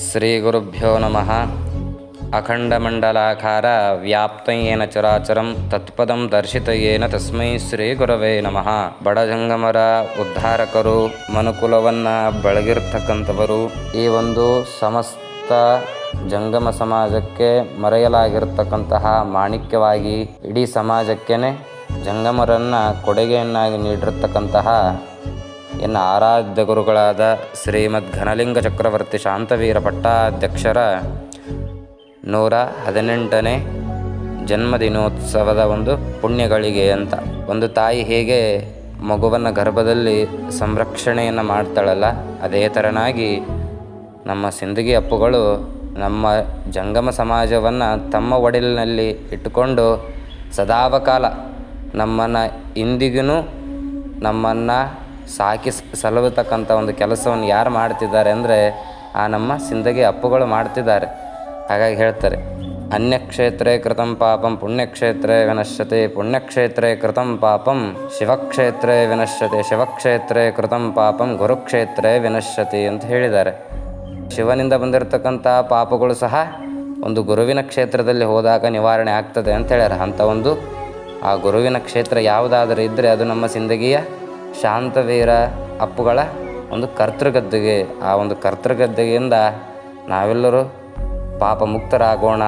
ಶ್ರೀಗುರುಭ್ಯೋ ನಮಃ. ಅಖಂಡಮಂಡಲಾಕಾರ ವ್ಯಾಪ್ತಯೇನ ಚರಾಚರಂ ತತ್ಪದಂ ದರ್ಶಿತಯೇನ ತಸ್ಮೈ ಶ್ರೀ ಗುರವೇ ನಮಃ. ಬಡಜಂಗಮರ ಉದ್ಧಾರಕರು, ಮನುಕುಲವನ್ನು ಬೆಳಗಿರ್ತಕ್ಕಂಥವರು, ಈ ಒಂದು ಸಮಸ್ತ ಜಂಗಮ ಸಮಾಜಕ್ಕೆ ಮರೆಯಲಾಗಿರ್ತಕ್ಕಂತಹ ಮಾಣಿಕ್ಯವಾಗಿ ಇಡೀ ಸಮಾಜಕ್ಕೇ ಜಂಗಮರನ್ನು ಕೊಡುಗೆಯನ್ನಾಗಿ ನೀಡಿರ್ತಕ್ಕಂತಹ ಎನ್ನ ಆರಾಧ್ಯ ಗುರುಗಳಾದ ಶ್ರೀಮದ್ ಘನಲಿಂಗ ಚಕ್ರವರ್ತಿ ಶಾಂತವೀರ ಪಟ್ಟಾಧ್ಯಕ್ಷರ 118ನೇ ಜನ್ಮದಿನೋತ್ಸವದ ಒಂದು ಪುಣ್ಯಗಳಿಗೆ ಅಂತ. ಒಂದು ತಾಯಿ ಹೇಗೆ ಮಗುವನ್ನು ಗರ್ಭದಲ್ಲಿ ಸಂರಕ್ಷಣೆಯನ್ನು ಮಾಡ್ತಾಳಲ್ಲ, ಅದೇ ಥರನಾಗಿ ನಮ್ಮ ಸಿಂದಗಿ ಅಪ್ಪುಗಳು ನಮ್ಮ ಜಂಗಮ ಸಮಾಜವನ್ನು ತಮ್ಮ ಒಡಲಿನಲ್ಲಿ ಇಟ್ಟುಕೊಂಡು ಸದಾವಕಾಲ ನಮ್ಮನ್ನು ಇಂದಿಗೂ ನಮ್ಮನ್ನು ಸಾಕಿ ಸಲುವತಕ್ಕಂಥ ಒಂದು ಕೆಲಸವನ್ನು ಯಾರು ಮಾಡ್ತಿದ್ದಾರೆ ಅಂದರೆ ಆ ನಮ್ಮ ಸಿಂದಗಿ ಅಪ್ಪುಗಳು ಮಾಡ್ತಿದ್ದಾರೆ. ಹಾಗಾಗಿ ಹೇಳ್ತಾರೆ, ಅನ್ಯಕ್ಷೇತ್ರೇ ಕೃತಂ ಪಾಪಂ ಪುಣ್ಯಕ್ಷೇತ್ರೇ ವಿನಶ್ಯತೆ, ಪುಣ್ಯಕ್ಷೇತ್ರೇ ಕೃತಂ ಪಾಪಂ ಶಿವಕ್ಷೇತ್ರೇ ವಿನಶ್ಯತೆ, ಶಿವಕ್ಷೇತ್ರೇ ಕೃತಂ ಪಾಪಂ ಗುರುಕ್ಷೇತ್ರೇ ವಿನಶ್ಯತೆ ಅಂತ ಹೇಳಿದ್ದಾರೆ. ಶಿವನಿಂದ ಬಂದಿರತಕ್ಕಂಥ ಪಾಪಗಳು ಸಹ ಒಂದು ಗುರುವಿನ ಕ್ಷೇತ್ರದಲ್ಲಿ ಹೋದಾಗ ನಿವಾರಣೆ ಆಗ್ತದೆ ಅಂತ ಹೇಳ್ಯಾರ. ಅಂಥ ಒಂದು ಆ ಗುರುವಿನ ಕ್ಷೇತ್ರ ಯಾವುದಾದರೂ ಇದ್ದರೆ ಅದು ನಮ್ಮ ಸಿಂದಗಿಯ ಶಾಂತವೀರ ಅಪ್ಪುಗಳ ಒಂದು ಕರ್ತೃಗದ್ದೆಗೆ. ಆ ಒಂದು ಕರ್ತೃಗದ್ದೆಯಿಂದ ನಾವೆಲ್ಲರೂ ಪಾಪ ಮುಕ್ತರಾಗೋಣ.